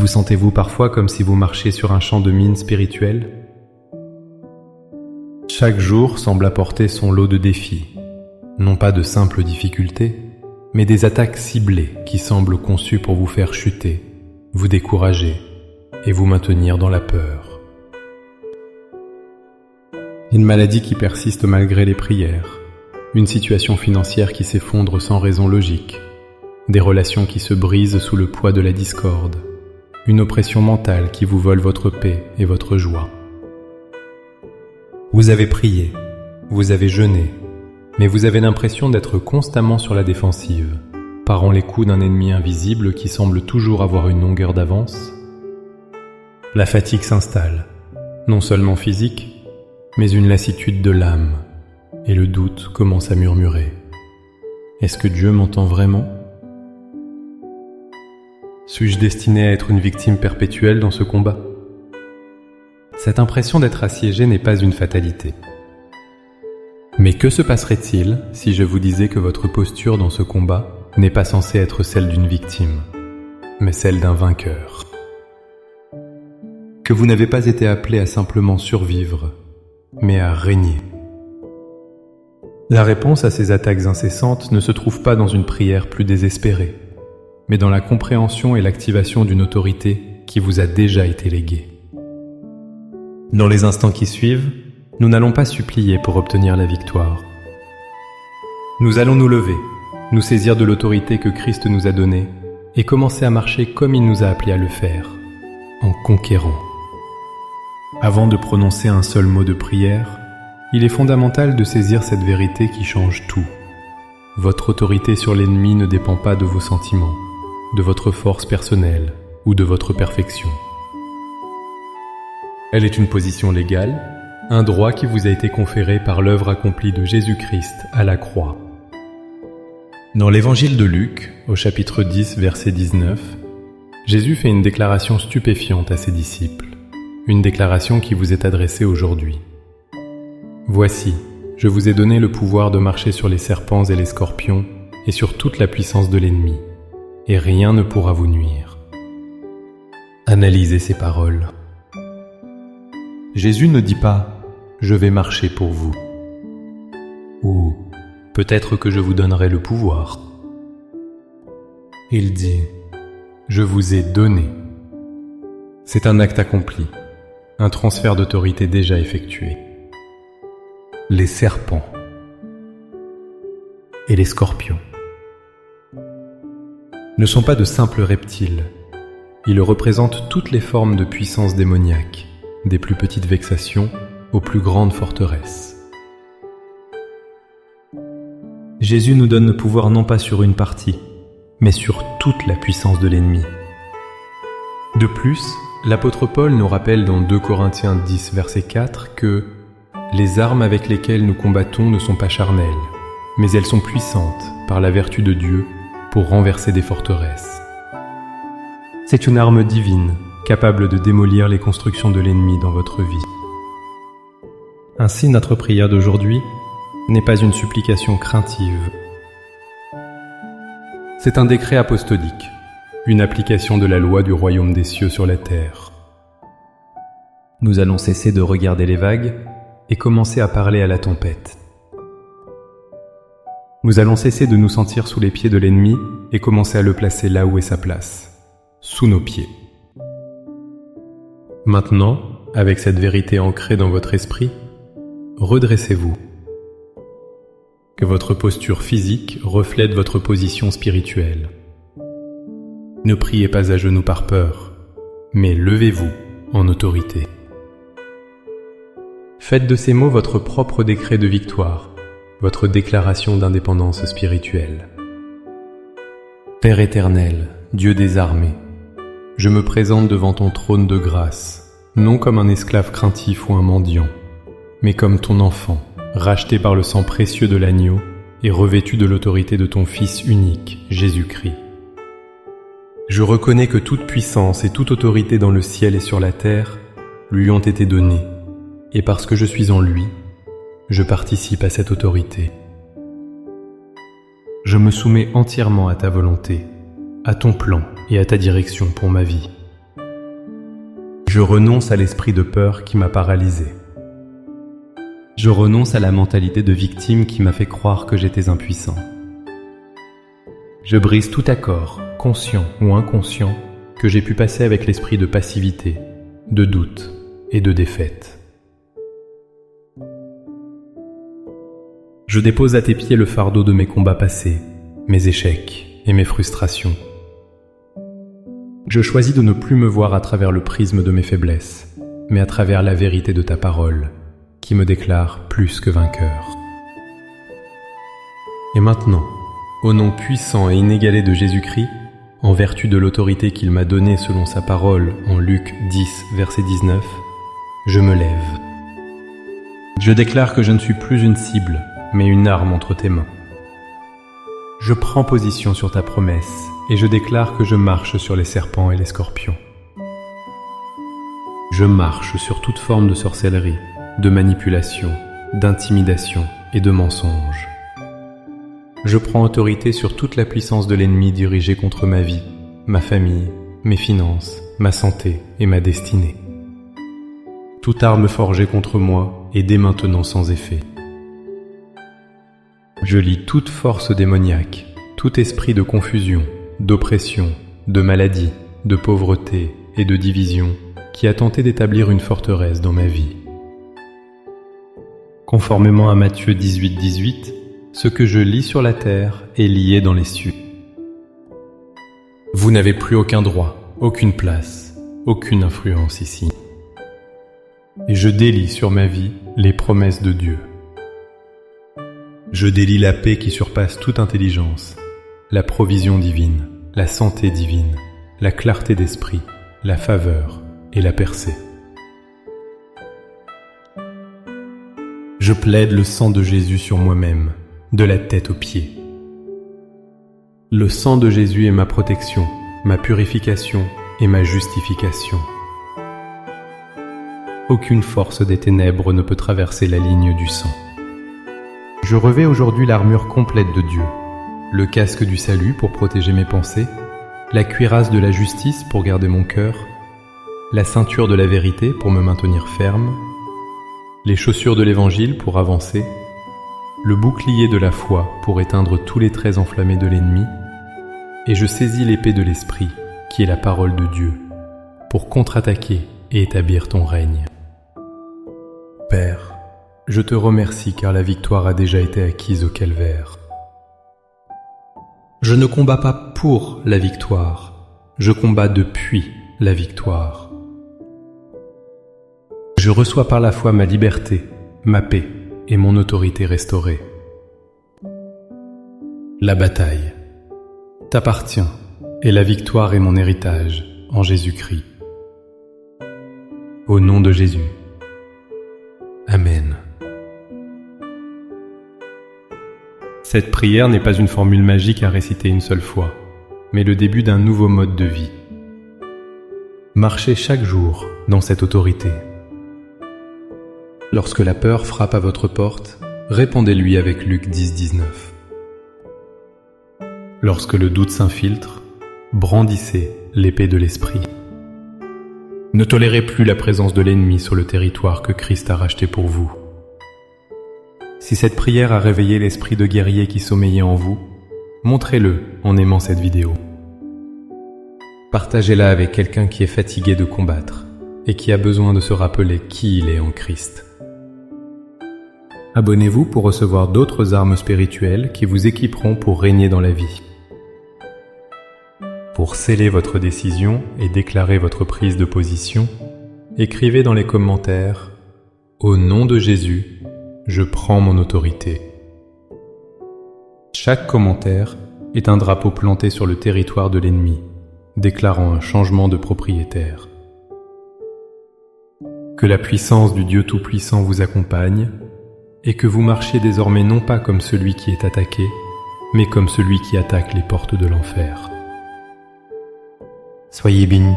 Vous sentez-vous parfois comme si vous marchiez sur un champ de mines spirituel ? Chaque jour semble apporter son lot de défis, non pas de simples difficultés, mais des attaques ciblées qui semblent conçues pour vous faire chuter, vous décourager et vous maintenir dans la peur. Une maladie qui persiste malgré les prières, une situation financière qui s'effondre sans raison logique, des relations qui se brisent sous le poids de la discorde, une oppression mentale qui vous vole votre paix et votre joie. Vous avez prié, vous avez jeûné, mais vous avez l'impression d'être constamment sur la défensive, parant les coups d'un ennemi invisible qui semble toujours avoir une longueur d'avance. La fatigue s'installe, non seulement physique, mais une lassitude de l'âme, et le doute commence à murmurer. Est-ce que Dieu m'entend vraiment ? Suis-je destiné à être une victime perpétuelle dans ce combat ? Cette impression d'être assiégé n'est pas une fatalité. Mais que se passerait-il si je vous disais que votre posture dans ce combat n'est pas censée être celle d'une victime, mais celle d'un vainqueur ? Que vous n'avez pas été appelé à simplement survivre, mais à régner. La réponse à ces attaques incessantes ne se trouve pas dans une prière plus désespérée, mais dans la compréhension et l'activation d'une autorité qui vous a déjà été léguée. Dans les instants qui suivent, nous n'allons pas supplier pour obtenir la victoire. Nous allons nous lever, nous saisir de l'autorité que Christ nous a donnée et commencer à marcher comme il nous a appelés à le faire, en conquérant. Avant de prononcer un seul mot de prière, il est fondamental de saisir cette vérité qui change tout. Votre autorité sur l'ennemi ne dépend pas de vos sentiments, de votre force personnelle ou de votre perfection. Elle est une position légale, un droit qui vous a été conféré par l'œuvre accomplie de Jésus-Christ à la croix. Dans l'évangile de Luc, au chapitre 10, verset 19, Jésus fait une déclaration stupéfiante à ses disciples, une déclaration qui vous est adressée aujourd'hui. Voici, je vous ai donné le pouvoir de marcher sur les serpents et les scorpions et sur toute la puissance de l'ennemi, et rien ne pourra vous nuire. Analysez ces paroles. Jésus ne dit pas « je vais marcher pour vous » ou « peut-être que je vous donnerai le pouvoir ». Il dit « je vous ai donné ». C'est un acte accompli, un transfert d'autorité déjà effectué. Les serpents et les scorpions ne sont pas de simples reptiles. Ils représentent toutes les formes de puissance démoniaque, des plus petites vexations aux plus grandes forteresses. Jésus nous donne le pouvoir non pas sur une partie, mais sur toute la puissance de l'ennemi. De plus, l'apôtre Paul nous rappelle dans 2 Corinthiens 10, verset 4 que « les armes avec lesquelles nous combattons ne sont pas charnelles, mais elles sont puissantes par la vertu de Dieu pour renverser des forteresses. » C'est une arme divine, capable de démolir les constructions de l'ennemi dans votre vie. Ainsi, notre prière d'aujourd'hui n'est pas une supplication craintive. C'est un décret apostolique, une application de la loi du royaume des cieux sur la terre. Nous allons cesser de regarder les vagues et commencer à parler à la tempête. Nous allons cesser de nous sentir sous les pieds de l'ennemi et commencer à le placer là où est sa place, sous nos pieds. Maintenant, avec cette vérité ancrée dans votre esprit, redressez-vous. Que votre posture physique reflète votre position spirituelle. Ne priez pas à genoux par peur, mais levez-vous en autorité. Faites de ces mots votre propre décret de victoire, votre déclaration d'indépendance spirituelle. Père éternel, Dieu des armées, je me présente devant ton trône de grâce, non comme un esclave craintif ou un mendiant, mais comme ton enfant, racheté par le sang précieux de l'agneau et revêtu de l'autorité de ton Fils unique, Jésus-Christ. Je reconnais que toute puissance et toute autorité dans le ciel et sur la terre lui ont été données, et parce que je suis en lui, je participe à cette autorité. Je me soumets entièrement à ta volonté, à ton plan et à ta direction pour ma vie. Je renonce à l'esprit de peur qui m'a paralysé. Je renonce à la mentalité de victime qui m'a fait croire que j'étais impuissant. Je brise tout accord, conscient ou inconscient, que j'ai pu passer avec l'esprit de passivité, de doute et de défaite. Je dépose à tes pieds le fardeau de mes combats passés, mes échecs et mes frustrations. Je choisis de ne plus me voir à travers le prisme de mes faiblesses, mais à travers la vérité de ta parole, qui me déclare plus que vainqueur. Et maintenant, au nom puissant et inégalé de Jésus-Christ, en vertu de l'autorité qu'il m'a donnée selon sa parole en Luc 10, verset 19, je me lève. Je déclare que je ne suis plus une cible, mais une arme entre tes mains. Je prends position sur ta promesse et je déclare que je marche sur les serpents et les scorpions. Je marche sur toute forme de sorcellerie, de manipulation, d'intimidation et de mensonge. Je prends autorité sur toute la puissance de l'ennemi dirigée contre ma vie, ma famille, mes finances, ma santé et ma destinée. Toute arme forgée contre moi est dès maintenant sans effet. Je lie toute force démoniaque, tout esprit de confusion, d'oppression, de maladie, de pauvreté et de division qui a tenté d'établir une forteresse dans ma vie. Conformément à Matthieu 18, 18, ce que je lis sur la terre est lié dans les cieux. Vous n'avez plus aucun droit, aucune place, aucune influence ici. Et je délie sur ma vie les promesses de Dieu. Je délie la paix qui surpasse toute intelligence, la provision divine, la santé divine, la clarté d'esprit, la faveur et la percée. Je plaide le sang de Jésus sur moi-même, de la tête aux pieds. Le sang de Jésus est ma protection, ma purification et ma justification. Aucune force des ténèbres ne peut traverser la ligne du sang. Je revêts aujourd'hui l'armure complète de Dieu, le casque du salut pour protéger mes pensées, la cuirasse de la justice pour garder mon cœur, la ceinture de la vérité pour me maintenir ferme, les chaussures de l'évangile pour avancer, le bouclier de la foi pour éteindre tous les traits enflammés de l'ennemi, et je saisis l'épée de l'esprit, qui est la parole de Dieu, pour contre-attaquer et établir ton règne. Père, je te remercie car la victoire a déjà été acquise au calvaire. Je ne combats pas pour la victoire, je combats depuis la victoire. Je reçois par la foi ma liberté, ma paix et mon autorité restaurée. La bataille t'appartient et la victoire est mon héritage en Jésus-Christ. Au nom de Jésus. Amen. Cette prière n'est pas une formule magique à réciter une seule fois, mais le début d'un nouveau mode de vie. Marchez chaque jour dans cette autorité. Lorsque la peur frappe à votre porte, répondez-lui avec Luc 10, 19. Lorsque le doute s'infiltre, brandissez l'épée de l'esprit. Ne tolérez plus la présence de l'ennemi sur le territoire que Christ a racheté pour vous. Si cette prière a réveillé l'esprit de guerrier qui sommeillait en vous, montrez-le en aimant cette vidéo. Partagez-la avec quelqu'un qui est fatigué de combattre et qui a besoin de se rappeler qui il est en Christ. Abonnez-vous pour recevoir d'autres armes spirituelles qui vous équiperont pour régner dans la vie. Pour sceller votre décision et déclarer votre prise de position, écrivez dans les commentaires « Au nom de Jésus, je prends mon autorité ». Chaque commentaire est un drapeau planté sur le territoire de l'ennemi, déclarant un changement de propriétaire. Que la puissance du Dieu Tout-Puissant vous accompagne et que vous marchiez désormais non pas comme celui qui est attaqué, mais comme celui qui attaque les portes de l'enfer. Soyez bénis.